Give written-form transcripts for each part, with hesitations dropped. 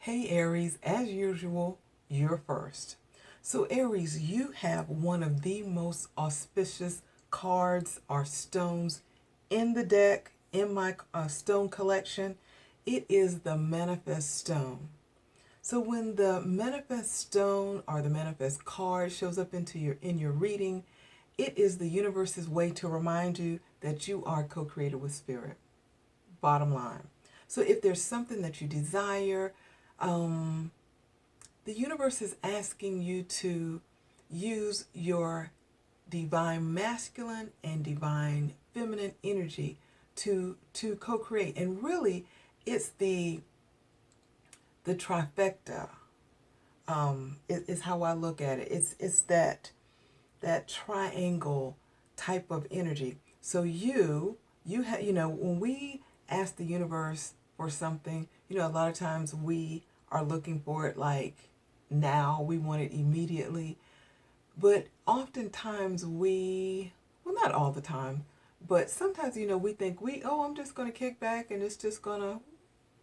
Hey Aries, as usual, you're first. So Aries, you have one of the most auspicious cards or stones in the deck, in my stone collection. It is the Manifest Stone. So when the Manifest Stone or the Manifest card shows up in your reading, it is the universe's way to remind you that you are co-created with spirit. Bottom line. So if there's something that you desire, um, the universe is asking you to use your divine masculine and divine feminine energy to co-create. And really, it's the trifecta. Is how I look at it. It's that triangle type of energy. So you have, when we ask the universe for something, a lot of times we are looking for it like now, we want it immediately. But oftentimes well, not all the time, but sometimes, we think I'm just going to kick back and it's just going to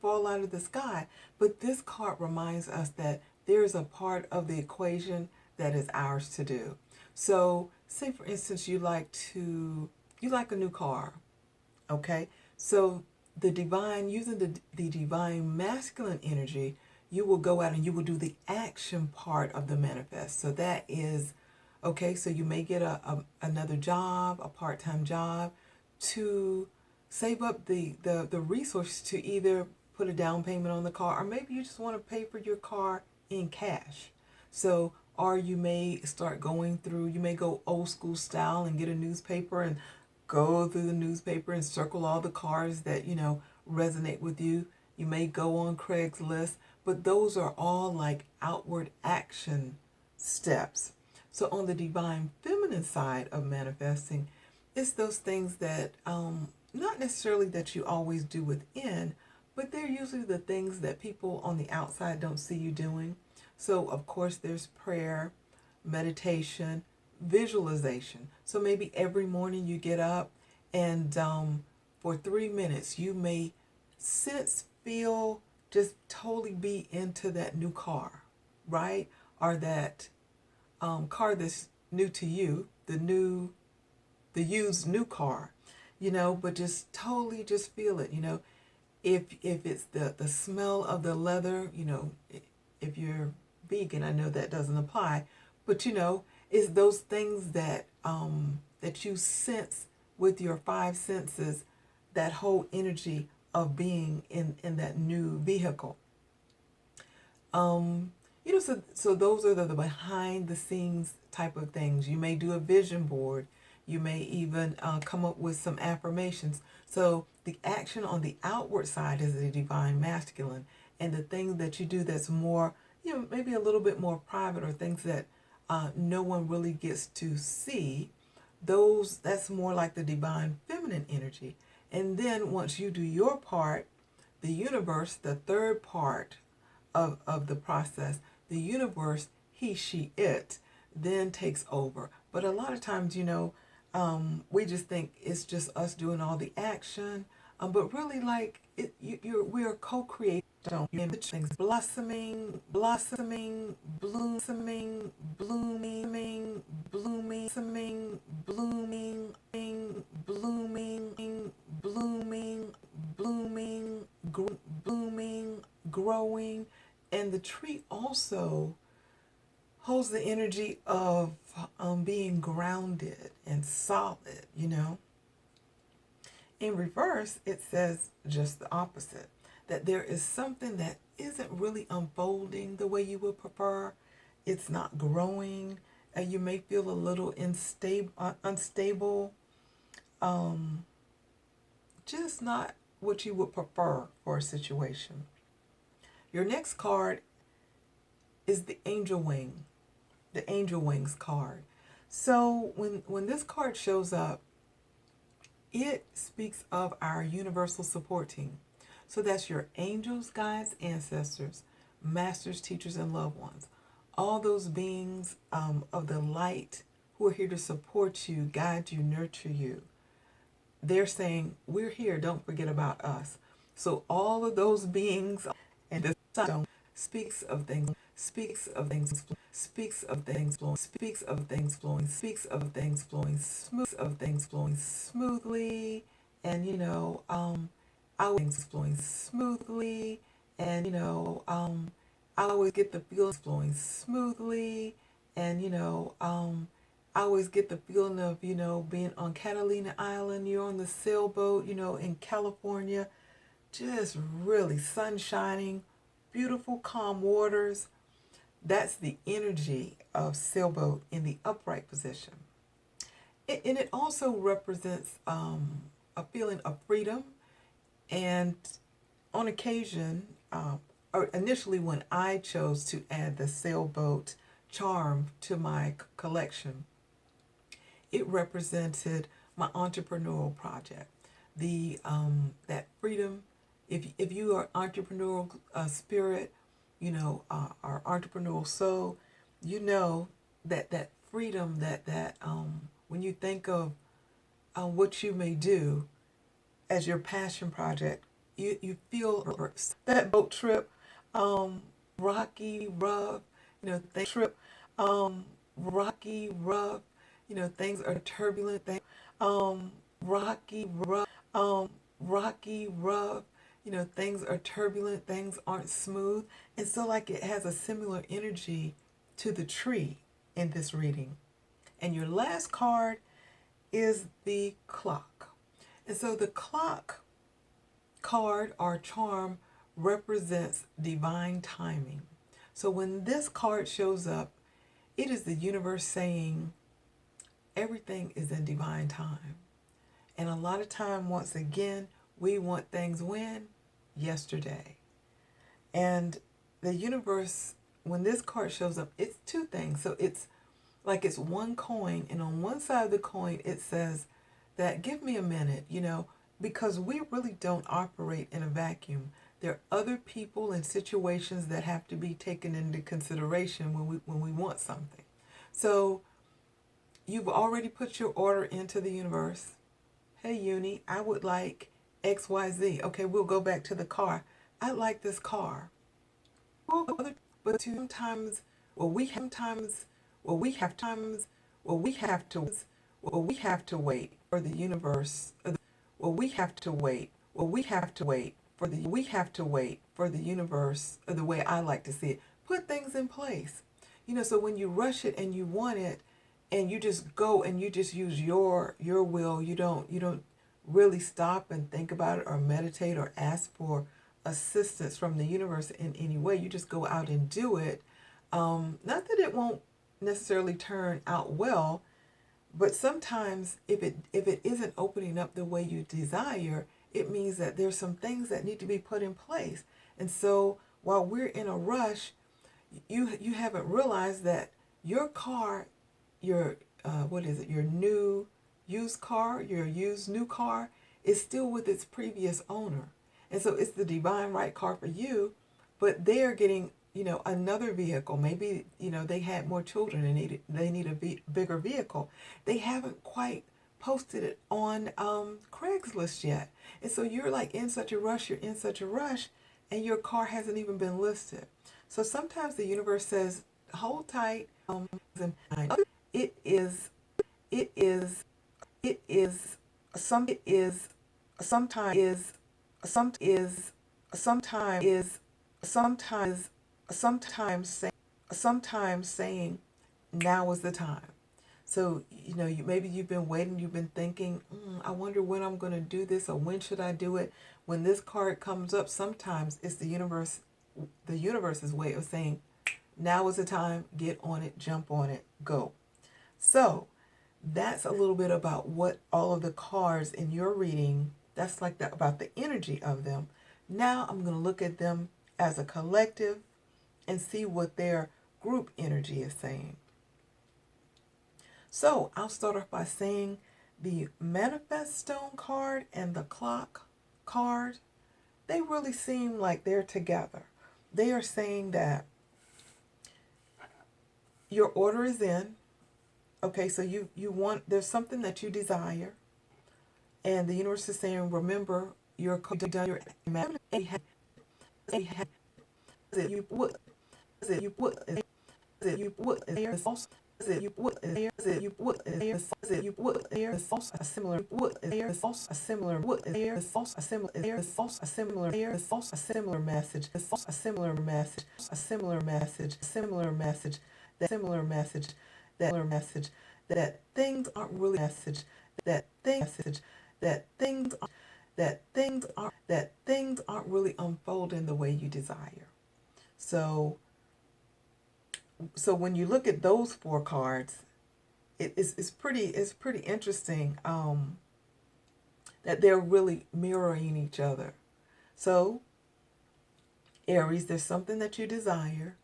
fall out of the sky. But this card reminds us that there is a part of the equation that is ours to do. So, say for instance, you like a new car, okay? So using the divine masculine energy, you will go out and you will do the action part of the manifest. So that is okay. So you may get another job, a part-time job, to save up the resources to either put a down payment on the car, or maybe you just want to pay for your car in cash. So, or you may go old school style and get a newspaper and go through the newspaper and circle all the cars that, resonate with you. You may go on Craigslist, but those are all like outward action steps. So on the divine feminine side of manifesting, it's those things that not necessarily that you always do within, but they're usually the things that people on the outside don't see you doing. So of course there's prayer, meditation, visualization. So maybe every morning you get up and for 3 minutes you may sense, feel, just totally be into that new car, right? Or that car that's new to you, the used new car, but just totally just feel it, if it's the smell of the leather, if you're vegan, I know that doesn't apply, but it's those things that you sense with your five senses, that whole energy of being in that new vehicle. So those are the behind the scenes type of things. You may do a vision board. You may even come up with some affirmations. So the action on the outward side is the divine masculine, and the thing that you do that's more, maybe a little bit more private, or things that no one really gets to see, that's more like the divine feminine energy. And then once you do your part, the universe, the third part of the process, the universe, he, she, it, then takes over. But a lot of times, we just think it's just us doing all the action, but really, like we are co-creating things, blossoming, blossoming, blooming, blooming, blooming, blooming, blooming, blooming, blooming, blooming, growing. And the tree also holds the energy of being grounded and solid, In reverse, it says just the opposite, that there is something that isn't really unfolding the way you would prefer. It's not growing. You may feel a little unstable, just not what you would prefer for a situation. Your next card is the angel wings card. So when this card shows up, it speaks of our universal support team. So that's your angels, guides, ancestors, masters, teachers, and loved ones. All those beings of the light who are here to support you, guide you, nurture you. They're saying, we're here, don't forget about us. So all of those beings and this stone, speaks of things, speaks of things, speaks of things flowing, speaks of things flowing, speaks of things flowing smooth, of things flowing smoothly, and I always things flowing smoothly, and I always get the feeling flowing smoothly, and I always get the feeling of being on Catalina Island. You're on the sailboat, in California, just really sun shining, beautiful calm waters. That's the energy of sailboat in the upright position. And it also represents a feeling of freedom. And on occasion, or initially when I chose to add the sailboat charm to my collection, it represented my entrepreneurial project. The that freedom. If you are entrepreneurial spirit, our entrepreneurial soul, you know that freedom that when you think of what you may do as your passion project, you feel that boat trip, rocky, rough, trip, rocky, rough, things are turbulent, rocky, rough, rocky, rough, things are turbulent, things aren't smooth. And so, like, it has a similar energy to the tree in this reading. And your last card is the clock. And so the clock card or charm represents divine timing. So when this card shows up, it is the universe saying everything is in divine time. And a lot of time, once again, we want things when? Yesterday. And the universe, when this card shows up, it's two things. So it's like it's one coin, and on one side of the coin, it says that give me a minute, because we really don't operate in a vacuum. There are other people and situations that have to be taken into consideration when we want something. So you've already put your order into the universe. Hey, Uni, I would like XYZ. Okay, we'll go back to the car. I like this car. But sometimes, well, we have to wait for the universe. We have to wait. We have to wait for the universe, or the way I like to see it. Put things in place. So when you rush it and you want it, and you just go and you just use your will, you don't really stop and think about it or meditate or ask for assistance from the universe in any way. You just go out and do it. Not that it won't necessarily turn out well, but sometimes if it isn't opening up the way you desire, it means that there's some things that need to be put in place. And so while we're in a rush, you haven't realized that your car, your what is it? Your new used car, your used new car is still with its previous owner. And so it's the divine right car for you, but they're getting, another vehicle. Maybe, they had more children and they need a bigger vehicle. They haven't quite posted it on Craigslist yet. And so you're like in such a rush, and your car hasn't even been listed. So sometimes the universe says, hold tight. It is, it is, it is, it is, sometimes is, sometimes is, sometimes, sometimes saying, now is the time. So, maybe you've been waiting, you've been thinking, I wonder when I'm going to do this, or when should I do it? When this card comes up, sometimes it's the universe's way of saying, now is the time, get on it, jump on it, go. So that's a little bit about what all of the cards in your reading, that's like that, about the energy of them. Now I'm going to look at them as a collective and see what their group energy is saying. So I'll start off by saying the Manifest Stone card and the Clock card, they really seem like they're together. They are saying that your order is in. Okay, so you want, there's something that you desire, and the universe is saying, remember, you're done your you would you would you would there is also you would there you would there you would there is also a similar would there is also a similar would there is also a similar there is also a similar there is also a similar message it's also a similar message a similar message similar message that similar message that similar message that things aren't really message that things that things that things aren't really unfolding the way you desire. So when you look at those four cards, it's pretty interesting that they're really mirroring each other. So Aries, there's something that you desire.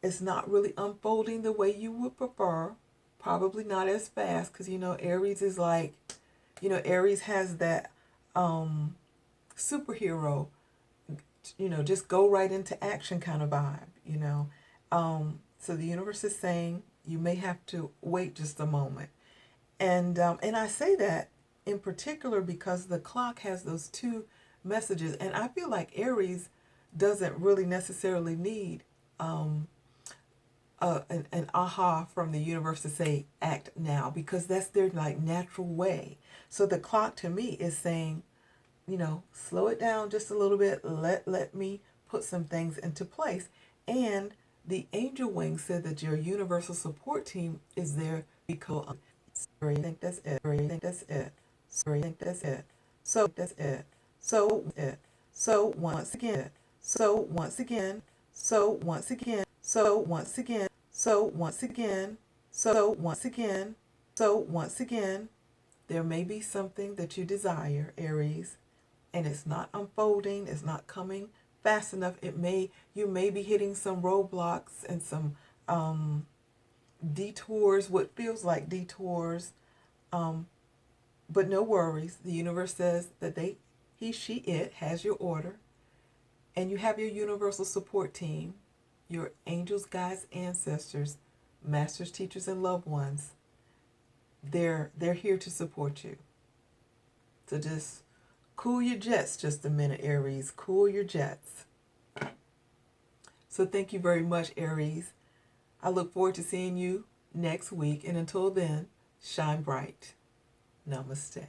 It's not really unfolding the way you would prefer. Probably not as fast because Aries is like, Aries has that superhero, just go right into action kind of vibe. So the universe is saying you may have to wait just a moment. And I say that in particular because the clock has those two messages. And I feel like Aries doesn't really necessarily need an aha from the universe to say act now, because that's their like natural way. So the clock to me is saying, slow it down just a little bit. Let me put some things into place. And the angel wing said that your universal support team is there because I think that's it. I think that's it. I think that's it. So that's it. So once again. So once again. So once again. So once again. So once again. So once again. So once again. There may be something that you desire, Aries, and it's not unfolding, it's not coming fast enough. You may be hitting some roadblocks and some detours, what feels like detours. But no worries. The universe says that it has your order, and you have your universal support team, your angels, guides, ancestors, masters, teachers, and loved ones. They're here to support you. So just cool your jets just a minute, Aries. Cool your jets. So thank you very much, Aries. I look forward to seeing you next week. And until then, shine bright. Namaste.